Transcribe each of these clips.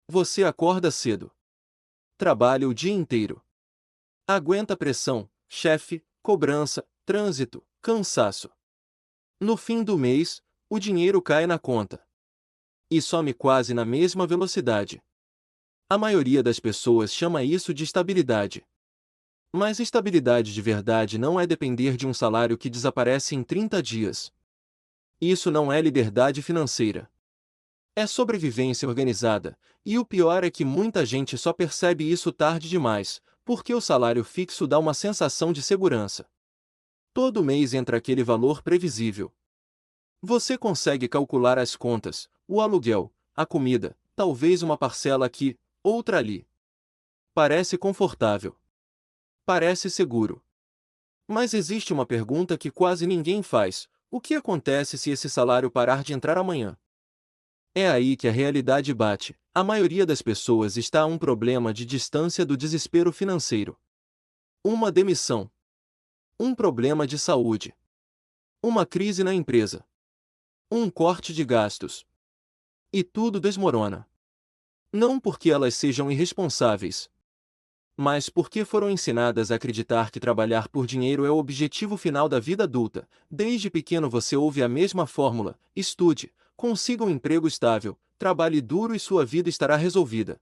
Você acorda cedo. Trabalha o dia inteiro. Aguenta pressão, chefe, cobrança, trânsito, cansaço. No fim do mês, o dinheiro cai na conta. E some quase na mesma velocidade. A maioria das pessoas chama isso de estabilidade. Mas estabilidade de verdade não é depender de um salário que desaparece em 30 dias. Isso não é liberdade financeira. É sobrevivência organizada, e o pior é que muita gente só percebe isso tarde demais, porque o salário fixo dá uma sensação de segurança. Todo mês entra aquele valor previsível. Você consegue calcular as contas, o aluguel, a comida, talvez uma parcela aqui, outra ali. Parece confortável. Parece seguro. Mas existe uma pergunta que quase ninguém faz: o que acontece se esse salário parar de entrar amanhã? É aí que a realidade bate. A maioria das pessoas está a um problema de distância do desespero financeiro. Uma demissão. Um problema de saúde. Uma crise na empresa. Um corte de gastos. E tudo desmorona. Não porque elas sejam irresponsáveis, mas porque foram ensinadas a acreditar que trabalhar por dinheiro é o objetivo final da vida adulta. Desde pequeno você ouve a mesma fórmula: estude, consiga um emprego estável, trabalhe duro e sua vida estará resolvida.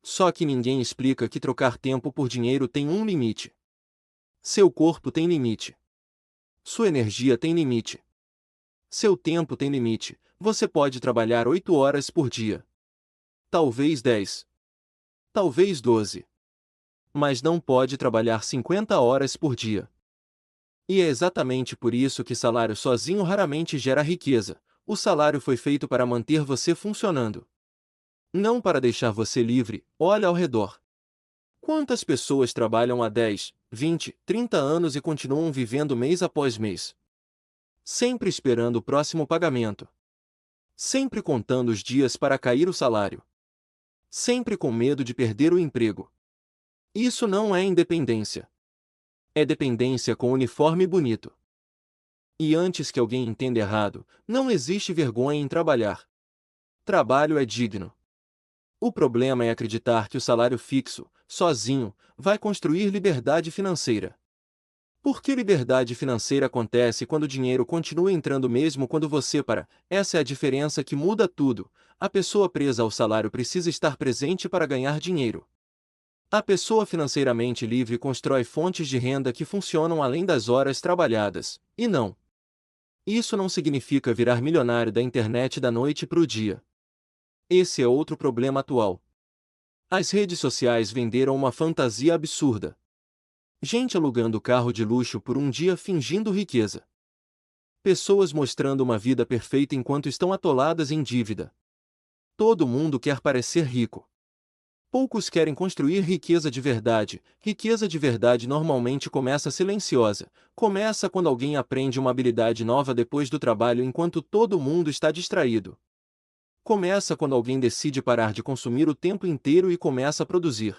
Só que ninguém explica que trocar tempo por dinheiro tem um limite. Seu corpo tem limite. Sua energia tem limite. Seu tempo tem limite. Você pode trabalhar 8 horas por dia. Talvez 10. Talvez 12. Mas não pode trabalhar 50 horas por dia. E é exatamente por isso que salário sozinho raramente gera riqueza. O salário foi feito para manter você funcionando, não para deixar você livre. Olha ao redor. Quantas pessoas trabalham há 10, 20, 30 anos e continuam vivendo mês após mês? Sempre esperando o próximo pagamento. Sempre contando os dias para cair o salário. Sempre com medo de perder o emprego. Isso não é independência. É dependência com uniforme bonito. E antes que alguém entenda errado, não existe vergonha em trabalhar. Trabalho é digno. O problema é acreditar que o salário fixo, sozinho, vai construir liberdade financeira. Porque liberdade financeira acontece quando o dinheiro continua entrando mesmo quando você para. Essa é a diferença que muda tudo. A pessoa presa ao salário precisa estar presente para ganhar dinheiro. A pessoa financeiramente livre constrói fontes de renda que funcionam além das horas trabalhadas. E não. Isso não significa virar milionário da internet da noite para o dia. Esse é outro problema atual. As redes sociais venderam uma fantasia absurda. Gente alugando carro de luxo por um dia fingindo riqueza. Pessoas mostrando uma vida perfeita enquanto estão atoladas em dívida. Todo mundo quer parecer rico. Poucos querem construir riqueza de verdade. Riqueza de verdade normalmente começa silenciosa. Começa quando alguém aprende uma habilidade nova depois do trabalho enquanto todo mundo está distraído. Começa quando alguém decide parar de consumir o tempo inteiro e começa a produzir.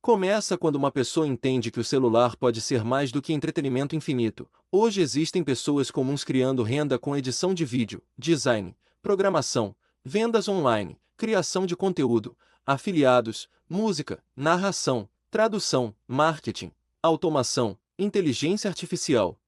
Começa quando uma pessoa entende que o celular pode ser mais do que entretenimento infinito. Hoje existem pessoas comuns criando renda com edição de vídeo, design, programação, vendas online, criação de conteúdo, afiliados, música, narração, tradução, marketing, automação, inteligência artificial,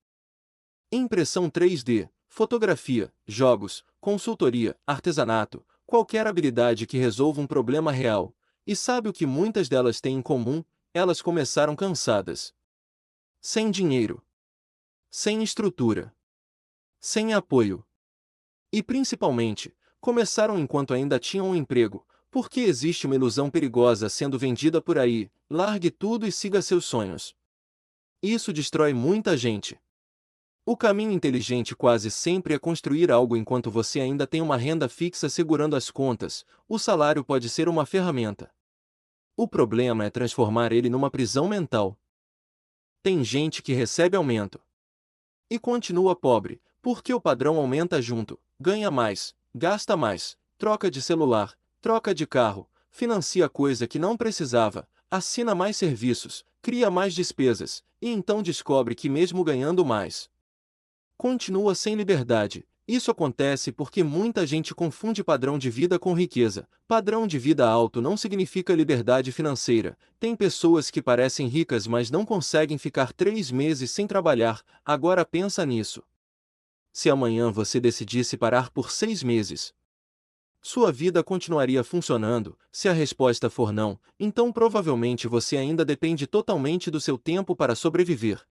impressão 3D, fotografia, jogos, consultoria, artesanato, qualquer habilidade que resolva um problema real. E sabe o que muitas delas têm em comum? Elas começaram cansadas. Sem dinheiro. Sem estrutura. Sem apoio. E principalmente, começaram enquanto ainda tinham um emprego, porque existe uma ilusão perigosa sendo vendida por aí: largue tudo e siga seus sonhos. Isso destrói muita gente. O caminho inteligente quase sempre é construir algo enquanto você ainda tem uma renda fixa segurando as contas. O salário pode ser uma ferramenta. O problema é transformar ele numa prisão mental. Tem gente que recebe aumento e continua pobre, porque o padrão aumenta junto, ganha mais, gasta mais, troca de celular, troca de carro, financia coisa que não precisava, assina mais serviços, cria mais despesas, e então descobre que mesmo ganhando mais, continua sem liberdade. Isso acontece porque muita gente confunde padrão de vida com riqueza. Padrão de vida alto não significa liberdade financeira. Tem pessoas que parecem ricas mas não conseguem ficar 3 meses sem trabalhar. Agora pensa nisso. Se amanhã você decidisse parar por 6 meses, sua vida continuaria funcionando? Se a resposta for não, então provavelmente você ainda depende totalmente do seu tempo para sobreviver.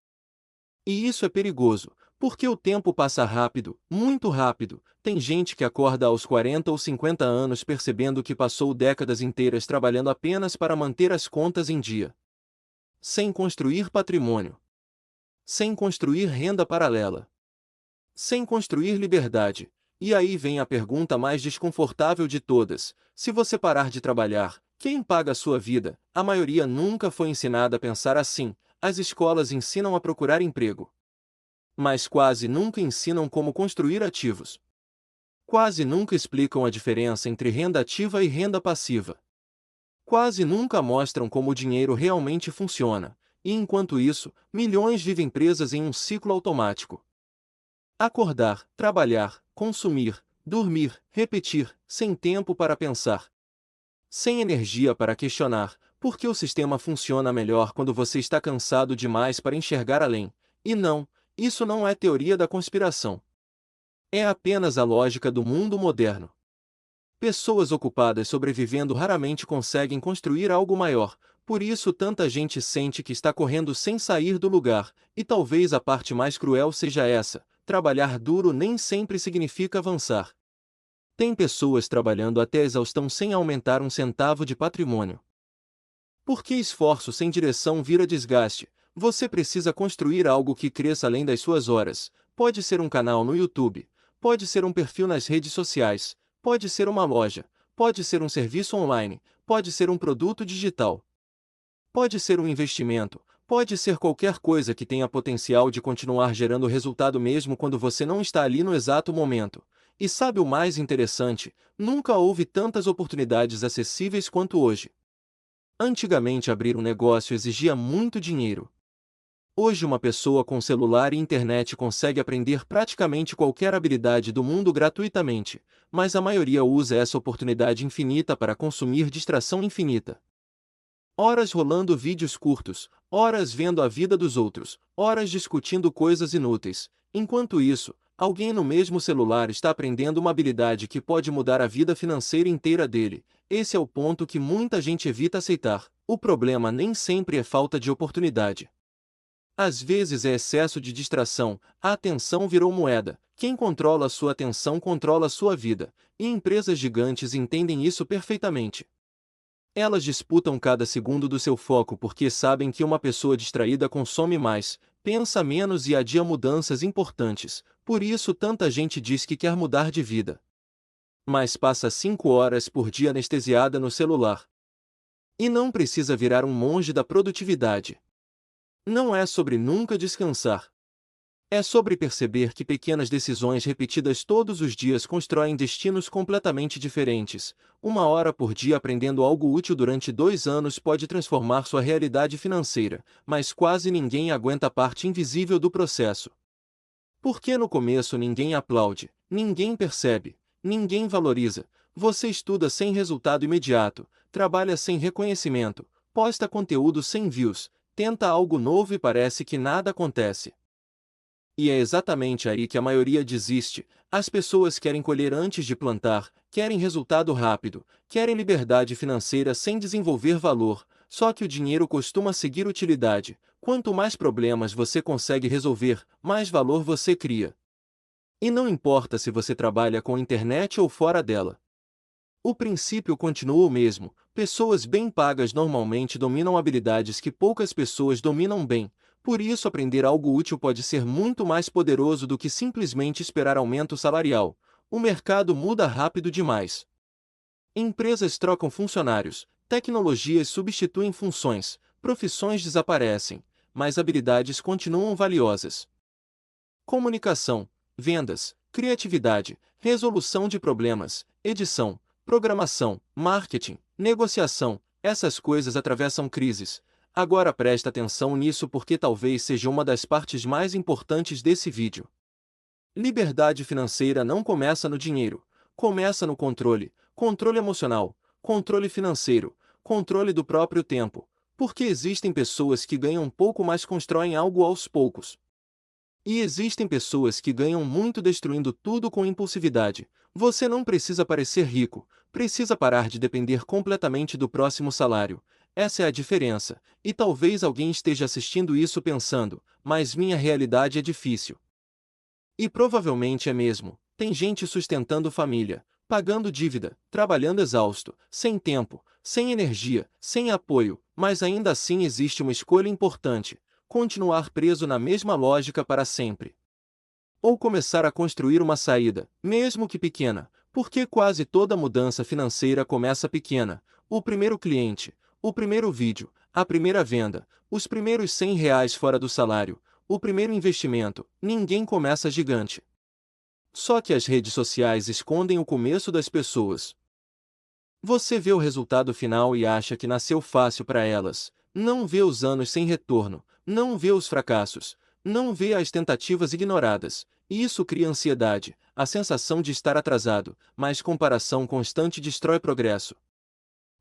E isso é perigoso, porque o tempo passa rápido, muito rápido. Tem gente que acorda aos 40 ou 50 anos percebendo que passou décadas inteiras trabalhando apenas para manter as contas em dia, sem construir patrimônio, sem construir renda paralela, sem construir liberdade. E aí vem a pergunta mais desconfortável de todas: se você parar de trabalhar, quem paga a sua vida? A maioria nunca foi ensinada a pensar assim. As escolas ensinam a procurar emprego, mas quase nunca ensinam como construir ativos. Quase nunca explicam a diferença entre renda ativa e renda passiva. Quase nunca mostram como o dinheiro realmente funciona, e enquanto isso, milhões vivem presas em um ciclo automático. Acordar, trabalhar, consumir, dormir, repetir, sem tempo para pensar, sem energia para questionar, porque o sistema funciona melhor quando você está cansado demais para enxergar além. E não, isso não é teoria da conspiração. É apenas a lógica do mundo moderno. Pessoas ocupadas sobrevivendo raramente conseguem construir algo maior, por isso tanta gente sente que está correndo sem sair do lugar, e talvez a parte mais cruel seja essa: trabalhar duro nem sempre significa avançar. Tem pessoas trabalhando até a exaustão sem aumentar um centavo de patrimônio. Porque esforço sem direção vira desgaste. Você precisa construir algo que cresça além das suas horas. Pode ser um canal no YouTube, pode ser um perfil nas redes sociais, pode ser uma loja, pode ser um serviço online, pode ser um produto digital, pode ser um investimento, pode ser qualquer coisa que tenha potencial de continuar gerando resultado mesmo quando você não está ali no exato momento. E sabe o mais interessante? Nunca houve tantas oportunidades acessíveis quanto hoje. Antigamente abrir um negócio exigia muito dinheiro. Hoje uma pessoa com celular e internet consegue aprender praticamente qualquer habilidade do mundo gratuitamente, mas a maioria usa essa oportunidade infinita para consumir distração infinita. Horas rolando vídeos curtos, horas vendo a vida dos outros, horas discutindo coisas inúteis. Enquanto isso, alguém no mesmo celular está aprendendo uma habilidade que pode mudar a vida financeira inteira dele. Esse é o ponto que muita gente evita aceitar. O problema nem sempre é falta de oportunidade. Às vezes é excesso de distração. A atenção virou moeda. Quem controla a sua atenção controla a sua vida, e empresas gigantes entendem isso perfeitamente. Elas disputam cada segundo do seu foco porque sabem que uma pessoa distraída consome mais, pensa menos e adia mudanças importantes. Por isso tanta gente diz que quer mudar de vida, mas passa 5 horas por dia anestesiada no celular. E não precisa virar um monge da produtividade. Não é sobre nunca descansar. É sobre perceber que pequenas decisões repetidas todos os dias constroem destinos completamente diferentes. 1 hora por dia aprendendo algo útil durante 2 anos pode transformar sua realidade financeira, mas quase ninguém aguenta a parte invisível do processo. Porque no começo ninguém aplaude, ninguém percebe, ninguém valoriza. Você estuda sem resultado imediato, trabalha sem reconhecimento, posta conteúdo sem views, tenta algo novo e parece que nada acontece. E é exatamente aí que a maioria desiste. As pessoas querem colher antes de plantar, querem resultado rápido, querem liberdade financeira sem desenvolver valor, só que o dinheiro costuma seguir utilidade. Quanto mais problemas você consegue resolver, mais valor você cria. E não importa se você trabalha com a internet ou fora dela. O princípio continua o mesmo. Pessoas bem pagas normalmente dominam habilidades que poucas pessoas dominam bem. Por isso aprender algo útil pode ser muito mais poderoso do que simplesmente esperar aumento salarial. O mercado muda rápido demais. Empresas trocam funcionários, tecnologias substituem funções, profissões desaparecem, mas habilidades continuam valiosas. Comunicação, vendas, criatividade, resolução de problemas, edição, programação, marketing, negociação, essas coisas atravessam crises. Agora presta atenção nisso porque talvez seja uma das partes mais importantes desse vídeo. Liberdade financeira não começa no dinheiro, começa no controle, controle emocional, controle financeiro, controle do próprio tempo, porque existem pessoas que ganham pouco mas constroem algo aos poucos. E existem pessoas que ganham muito destruindo tudo com impulsividade. Você não precisa parecer rico, precisa parar de depender completamente do próximo salário. Essa é a diferença, e talvez alguém esteja assistindo isso pensando, mas minha realidade é difícil. E provavelmente é mesmo. Tem gente sustentando família, pagando dívida, trabalhando exausto, sem tempo, sem energia, sem apoio, mas ainda assim existe uma escolha importante: continuar preso na mesma lógica para sempre. Ou começar a construir uma saída, mesmo que pequena, porque quase toda mudança financeira começa pequena. O primeiro cliente, o primeiro vídeo, a primeira venda, os primeiros R$ 100 fora do salário, o primeiro investimento. Ninguém começa gigante. Só que as redes sociais escondem o começo das pessoas. Você vê o resultado final e acha que nasceu fácil para elas. Não vê os anos sem retorno, não vê os fracassos, não vê as tentativas ignoradas. E isso cria ansiedade, a sensação de estar atrasado, mas comparação constante destrói progresso.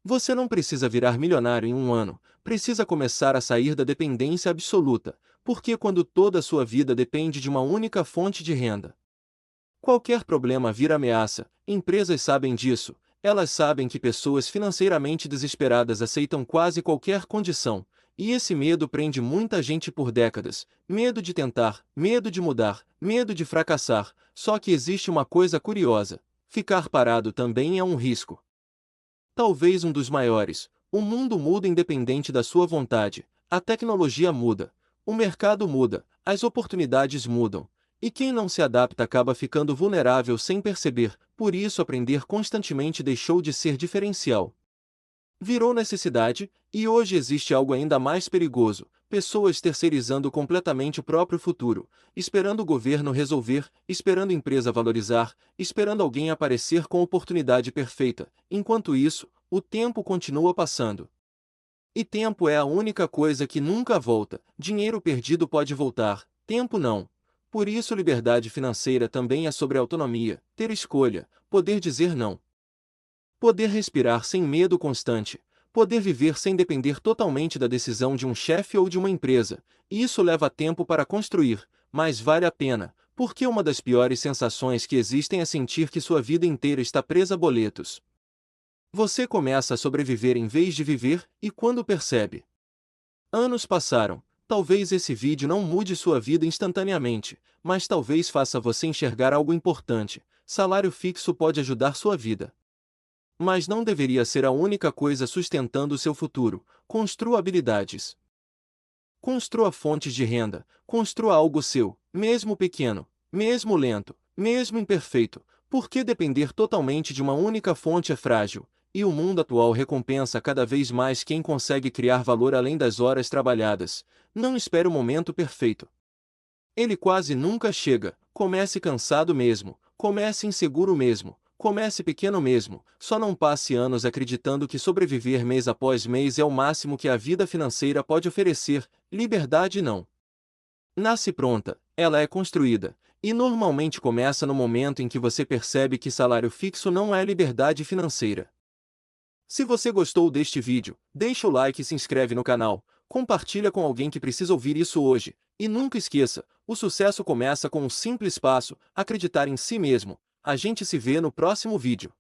Você não precisa virar milionário em um ano, precisa começar a sair da dependência absoluta, porque quando toda a sua vida depende de uma única fonte de renda, qualquer problema vira ameaça. Empresas sabem disso, elas sabem que pessoas financeiramente desesperadas aceitam quase qualquer condição, e esse medo prende muita gente por décadas. Medo de tentar, medo de mudar, medo de fracassar. Só que existe uma coisa curiosa: ficar parado também é um risco. Talvez um dos maiores. O mundo muda independente da sua vontade, a tecnologia muda, o mercado muda, as oportunidades mudam. E quem não se adapta acaba ficando vulnerável sem perceber. Por isso aprender constantemente deixou de ser diferencial. Virou necessidade, e hoje existe algo ainda mais perigoso: pessoas terceirizando completamente o próprio futuro, esperando o governo resolver, esperando a empresa valorizar, esperando alguém aparecer com oportunidade perfeita. Enquanto isso, o tempo continua passando. E tempo é a única coisa que nunca volta. Dinheiro perdido pode voltar, tempo não. Por isso, liberdade financeira também é sobre autonomia, ter escolha, poder dizer não. Poder respirar sem medo constante. Poder viver sem depender totalmente da decisão de um chefe ou de uma empresa. Isso leva tempo para construir, mas vale a pena, porque uma das piores sensações que existem é sentir que sua vida inteira está presa a boletos. Você começa a sobreviver em vez de viver, e quando percebe. Anos passaram. Talvez esse vídeo não mude sua vida instantaneamente, mas talvez faça você enxergar algo importante: salário fixo pode ajudar sua vida. Mas não deveria ser a única coisa sustentando o seu futuro. Construa habilidades. Construa fontes de renda. Construa algo seu, mesmo pequeno, mesmo lento, mesmo imperfeito. Porque depender totalmente de uma única fonte é frágil, e o mundo atual recompensa cada vez mais quem consegue criar valor além das horas trabalhadas. Não espere o momento perfeito. Ele quase nunca chega. Comece cansado mesmo, comece inseguro mesmo. Comece pequeno mesmo, só não passe anos acreditando que sobreviver mês após mês é o máximo que a vida financeira pode oferecer. Liberdade não nasce pronta, ela é construída, e normalmente começa no momento em que você percebe que salário fixo não é liberdade financeira. Se você gostou deste vídeo, deixa o like e se inscreve no canal, compartilha com alguém que precisa ouvir isso hoje, e nunca esqueça, o sucesso começa com um simples passo: acreditar em si mesmo. A gente se vê no próximo vídeo.